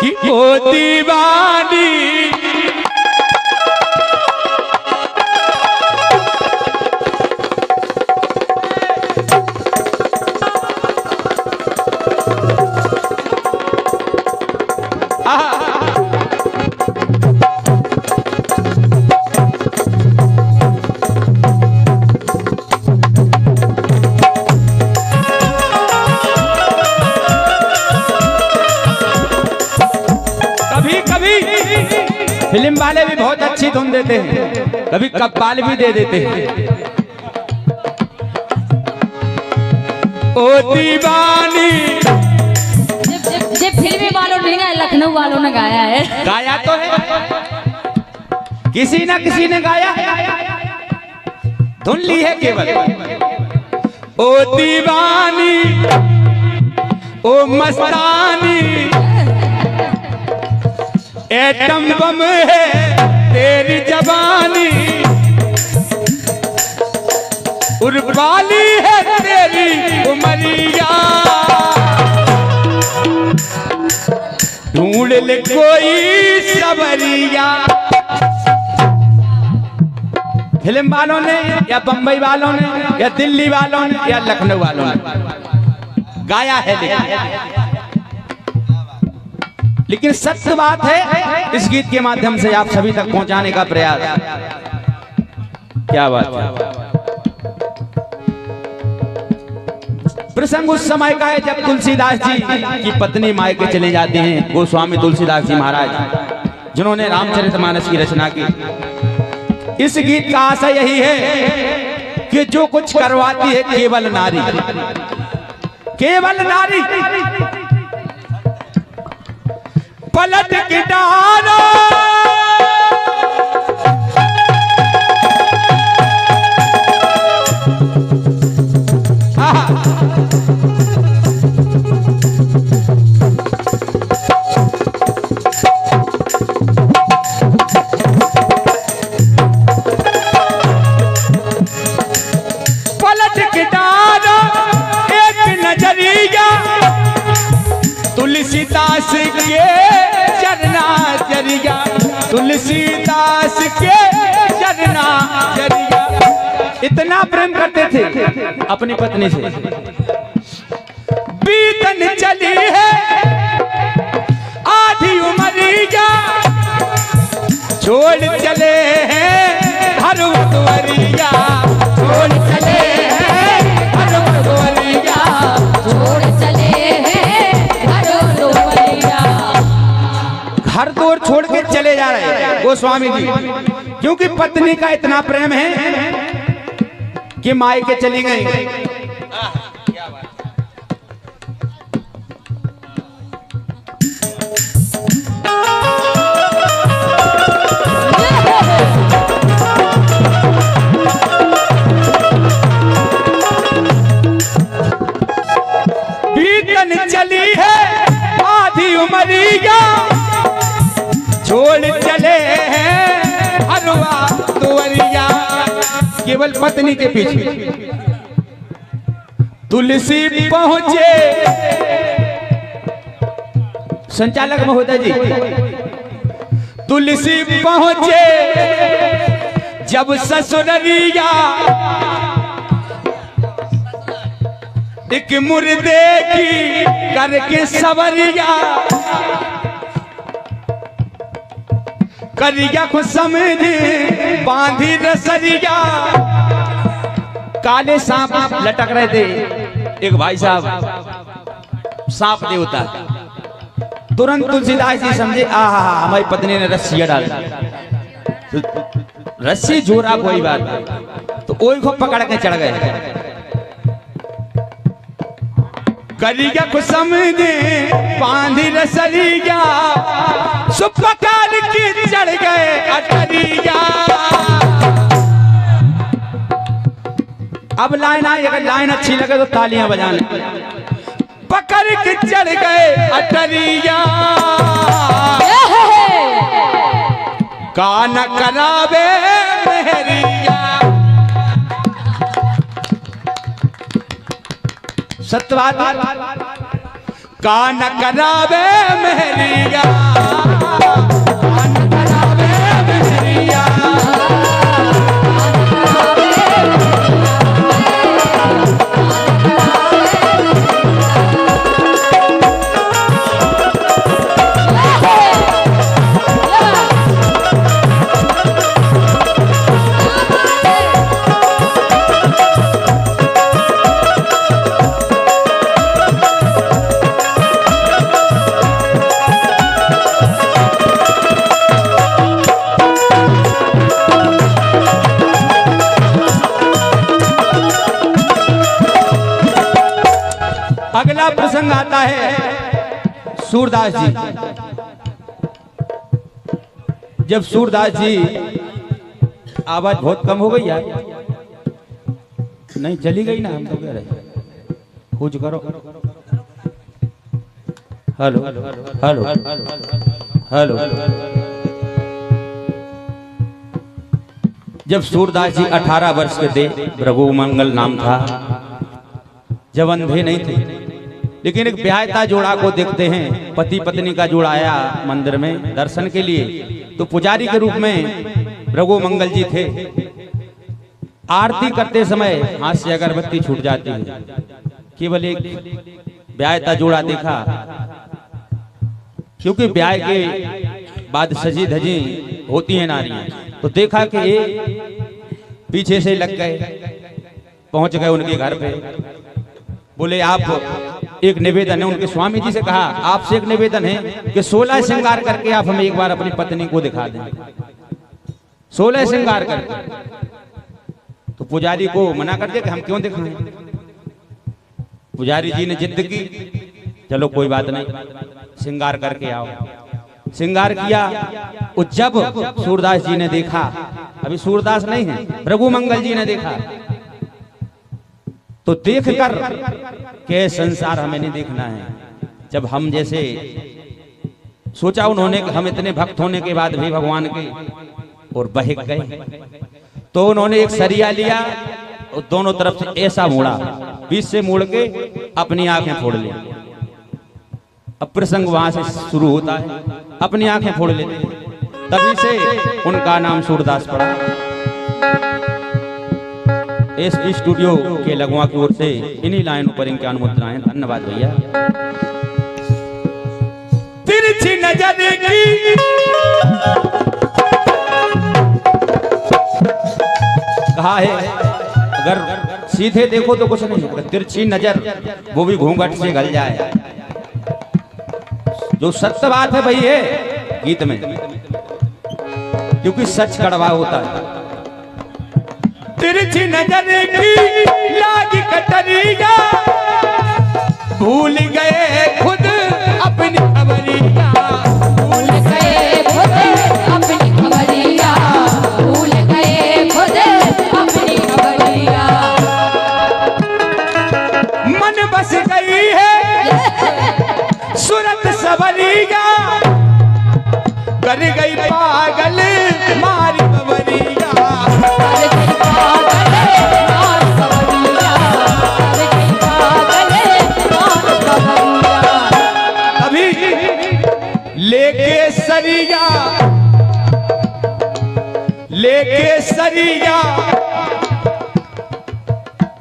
कि ओ दीवानी फिल्म वाले भी बहुत अच्छी धुन देते हैं, कभी कव्वाल भी दे देते हैं। ओ दीवानी जब फिल्मी वालों ने गाया, लखनऊ वालों ने गाया है। गाया तो है, किसी ना किसी ने गाया, धुन ली है केवल। ओ दीवानी ओ मस्तानी एटम बम है तेरी जवानी, उर्वाली है तेरी उमरिया, ढूंढ ले कोई सबरिया। फिल्म वालों ने या बंबई वालों ने या दिल्ली वालों ने या लखनऊ वालों ने गाया है, लेकिन सत्य बात है इस गीत के माध्यम से आप सभी तक पहुंचाने का प्रयास। क्या बात है। प्रसंग उस समय का है जब तुलसीदास जी की पत्नी मायके चले जाते हैं, गोस्वामी तुलसीदास जी महाराज, जिन्होंने रामचरितमानस की रचना की। इस गीत का आशय यही है कि जो कुछ करवाती है केवल नारी, केवल नारी। पलट के डालो पलट के डालो एक नजरिया, तुलसीदास के चरना जरिया, तुलसीदास के चरना जरिया। इतना प्रेम करते थे अपनी पत्नी से। बीतन चली है आधी उमरिया, छोड़ चले हैं हर वरिया, छोड़ चले हैं हर वरिया, छोड़ चले हैं घर दूर छोड़ के चले जा रहे हैं गोस्वामी जी, क्योंकि पत्नी का इतना प्रेम है कि मायके चली गई। बीतन चली है आधी उमरिया, छोड़ चले हैं हरवा तुवरिया। केवल पत्नी के पीछे तुलसी पहुंचे, संचालक महोदय जी, तुलसी पहुंचे जब ससुररिया, एक मुर्दे की करके सवरिया, करिया को समझे बांधी रसरिया। काले सांप लटक रहे थे, एक भाई साहब सांप देवता, तुरंत तुलसीदास जी समझे आहा हमारी पत्नी ने रस्सी डाल दी, तो रस्सी जोड़ा कोई बात नहीं, तो ओई को पकड़ के चढ़ गए। करिया को समझे बांधी रसरिया, सुपकार की चढ़ गए अटरिया। अब लाइन आई, अगर लाइन अच्छी लगे तो तालियां बजाने। पकड़ के चढ़ गए अटरिया, कान करावे मेहरिया। सत्यवाद कान करावे मेहरिया, कान करावे मेहरिया, अगला प्रसंग आता है सूरदास जी। जब सूरदास जी, आवाज बहुत कम हो गई यार, नहीं चली गई ना, हम तो कह रहे खोज करो। Hello hello hello. जब सूरदास जी 18 वर्ष के थे, रघु मंगल नाम था, जब अंधे नहीं थे, लेकिन एक ब्याहता जोड़ा को देखते हैं, पति पत्नी का जोड़ा आया मंदिर में दर्शन के लिए, तो पुजारी के रूप में रघु मंगल जी थे। आरती करते समय हाथ से अगरबत्ती छूट जाती है, केवल एक ब्याहता जोड़ा देखा, क्योंकि ब्याह के बाद सजी धजी होती है नारियां, तो देखा कि ये पीछे से लग गए, पहुंच गए उनके घर पे। बोले आप एक निवेदन है, उनके स्वामी जी से कहा आपसे एक निवेदन है कि 16 श्रृंगार करके आप हमें एक बार अपनी पत्नी को दिखा दें, 16 श्रृंगार करके। तो पुजारी को मना कर दिया कि हम क्यों दिखाएं। पुजारी जी ने जिद की, चलो कोई बात नहीं, श्रृंगार करके आओ। श्रृंगार किया। और जब सूरदास जी ने देखा, अभी सूरदास नहीं है, रघु मंगल जी ने देखा, तो देखकर के संसार हमें नहीं देखना है। जब हम जैसे सोचा उन्होंने कि हम इतने भक्त होने के बाद भी भगवान के, और बहक गए, तो उन्होंने एक सरिया लिया और दोनों तरफ से ऐसा मोड़ा, बीच से मोड़ के अपनी आंखें फोड़ ली। अब प्रसंग वहां से शुरू होता है, अपनी आंखें फोड़ लेते, तभी से उनका नाम सूरदास पड़ा। इस स्टूडियो के लगवा की ओर से इन्हीं लाइनों पर इनके अनुमुद्राएं। धन्यवाद भैया। तिरछी नजर की कहा है, अगर सीधे देखो तो कुछ नहीं, अगर तिरछी नजर वो भी घूंघट से गल जाए। जो सत्य बात है भाई है गीत में, क्योंकि सच कड़वा होता है। तिरछी नजर की लागी कटरिया, भूल गए खुद अपनी खबरिया, भूल गए खुद अपनी खबरिया, भूल गए खुद अपनी खबरिया। मन बस गई है सूरत सवरिया, कर गई पागल मारी बवरिया। अभी लेके सरिया, लेके सरिया,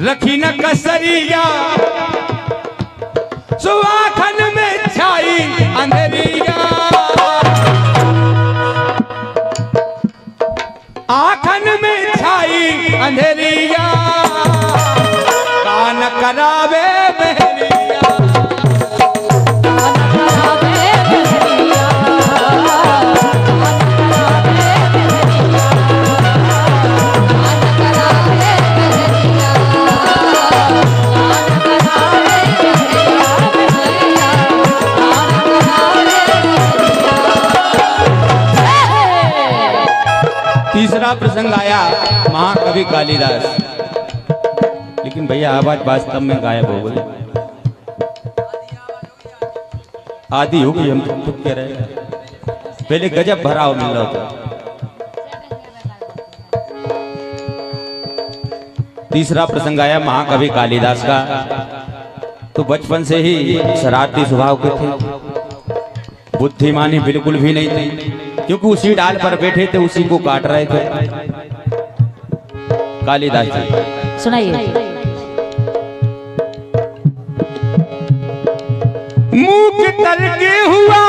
रखी न कसरिया, सुहाखन में छाई अंधेरिया, आखन में छाई अंधेरिया, कान करावे मेहरिया, तीसरा प्रसंग आया महाकवि कालिदास, लेकिन भैया आवाज वास्तव में गायब हो गई, आधी हो गई, हम चुप के रहे। पहले गजब भराव मिल रहा था। तीसरा प्रसंग आया महाकवि कालिदास का। तो बचपन से ही शरारती स्वभाव के थे, बुद्धिमानी बिल्कुल भी नहीं थी, क्योंकि उसी डाल पर बैठे थे, उसी को काट रहे थे। कालिदास जी सुनाइए। मुख तलके हुआ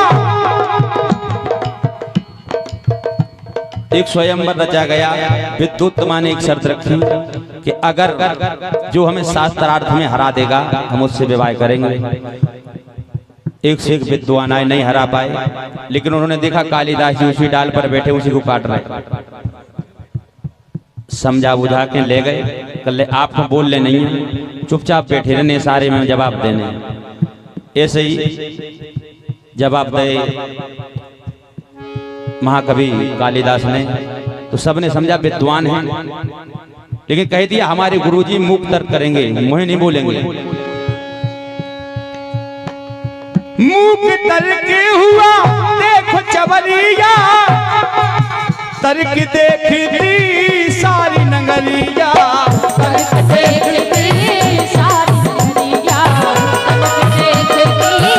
एक स्वयंवर रचा गया। विद्युत माने एक शर्त रखी कि अगर जो हमें शास्त्रार्थ में हरा देगा हम उससे विवाह करेंगे। एक से एक विद्वान आए, नहीं हरा पाए, लेकिन उन्होंने देखा कालिदास जी उसी डाल पर बैठे उसी को काट रहे, समझा बुझा के ले गए। कल आपको बोलने नहीं है, चुपचाप बैठे रहने, सारे में जवाब देने। ऐसे ही जवाब दे महाकवि कालिदास ने, तो सबने समझा विद्वान है, लेकिन कह दिया हमारे गुरुजी मुख तर्क करेंगे, मुझे नहीं बोलेंगे। मुख तर्क हुआ देखो चवरिया, तर्क देखती सारी नगरिया, तर्क देखती सारी नगरिया, तर्क देखती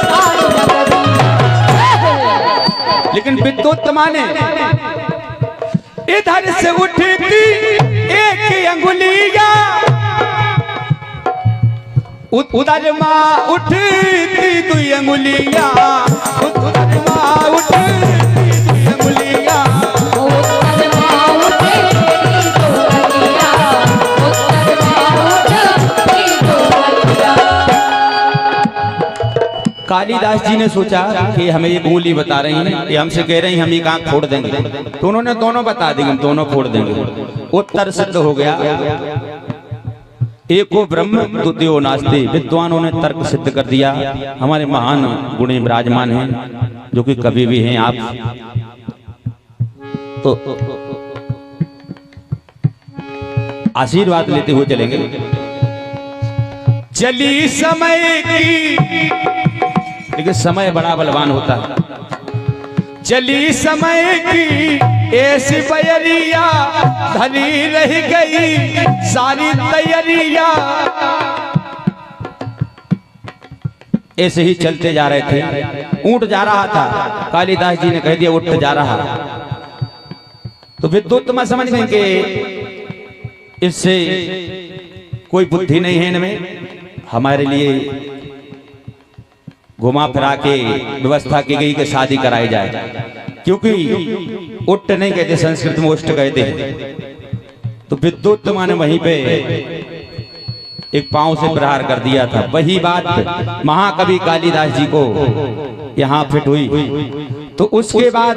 सारी नगरिया। लेकिन विद्युत माने इधर से उठती एक अंगुलिया, उधर माँ उठती दुई अंगुलिया, उधर माँ उठती दुई अंगुलिया। उत्तर माँ उठती दो अंगुलियाँ, उत्तर माँ उठती दो अंगुलियाँ। कालिदास जी ने सोचा कि हमें ये बोली बता रही हैं, ये हमसे कह रही हैं हम ये आंख फोड़ देंगे, तो उन्होंने दोनों बता देंगे, हम दोनों फोड़ देंगे। उत्तर सिद्ध हो गया, एको ब्रह्म द्वितीयो नास्ति। विद्वानों ने तर्क सिद्ध कर दिया। हमारे महान गुणी विराजमान हैं, जो कि कवि भी हैं आप, तो आशीर्वाद लेते हुए चलेंगे। चली समय की, लेकिन समय बड़ा बलवान होता है। चली समय की ऐसी बयरिया, धनी रह गई सारी तैयारियां। ऐसे ही चलते जा रहे थे, ऊंट जा रहा था, कालिदास जी ने कह दिया उठ जा रहा। तो विद्युत में समझ गए कि इससे कोई बुद्धि नहीं है इनमें, हमारे लिए घुमा फिरा के व्यवस्था की गई कि शादी कराई जाए, क्योंकि उट्ट नहीं कहते, संस्कृत में उष्ट कहते हैं। तो विद्युत माने वहीं पे एक पांव से प्रहार कर दिया था। वही बात महाकवि कालिदास जी को यहाँ फिट हुई। तो उसके बाद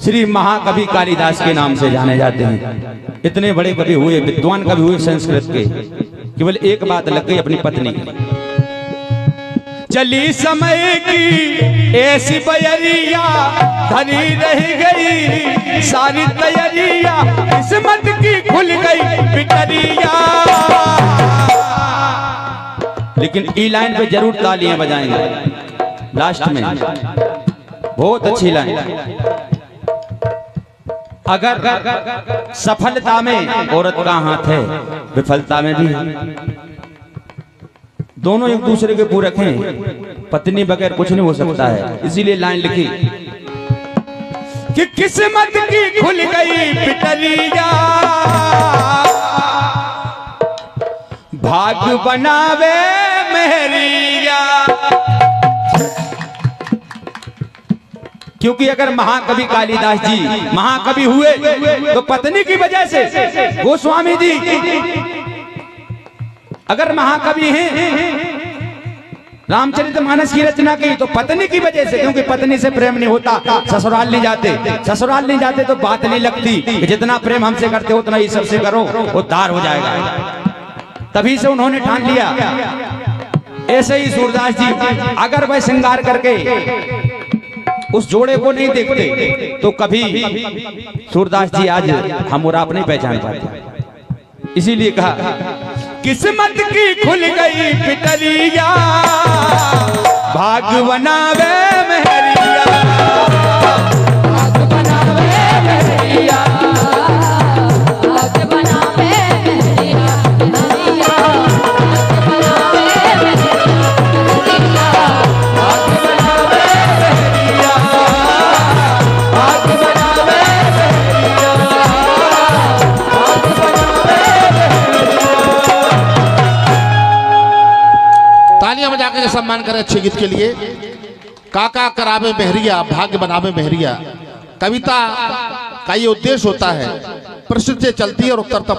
श्री महाकवि कालिदास के नाम से जाने जाते हैं। इतने बड़े कवि हुए, विद्वान कवि हुए संस्कृत के। केवल एक बात लग गई अपनी पत्नी की। चली समय की ऐसी बयरिया, धनी रह गई सारी तैयारिया, किस्मत की खुल गई पिटरिया। लेकिन ई लाइन पे जरूर तालियां बजाएंगे लास्ट में, बहुत अच्छी लाइन। अगर सफलता में औरत का हाथ है, विफलता में भी है। दोनों एक दूसरे के पूरक हैं, पत्नी बगैर कुछ नहीं हो सकता है। इसीलिए लाइन लिखी कि किस्मत की खुल गई पिटरिया, भाग बनावे मेहरिया। क्योंकि अगर महाकवि कालिदास जी महाकवि हुए तो पत्नी की वजह से, गोस्वामी जी अगर महाकवि हैं, रामचरितमानस की रचना की तो पत्नी की वजह से, क्योंकि पत्नी से प्रेम नहीं होता ससुराल नहीं जाते, ससुराल नहीं जाते तो बात नहीं लगती कि जितना प्रेम हमसे करते हो उतना ही सबसे करो, उद्धार हो जाएगा। तभी से उन्होंने ठान लिया। ऐसे ही सूरदास जी अगर वह श्रृंगार करके उस जोड़े को नहीं देखते तो कभी सूरदास जी आज हम और आप नहीं पहचान पाते। इसीलिए कहा किस्मत की खुल गई पिटरिया, भाग बनावे मेहरिया, भाग बनावे मेहरिया, भाग बनावे मेहरिया, भाग बनावे तालियां बजा के सम्मान करें अच्छे गीत के लिए। काका करावे मेहरिया भाग्य बनावे मेहरिया। कविता का ये उद्देश्य होता है, प्रश्न से चलती है और उत्तर तक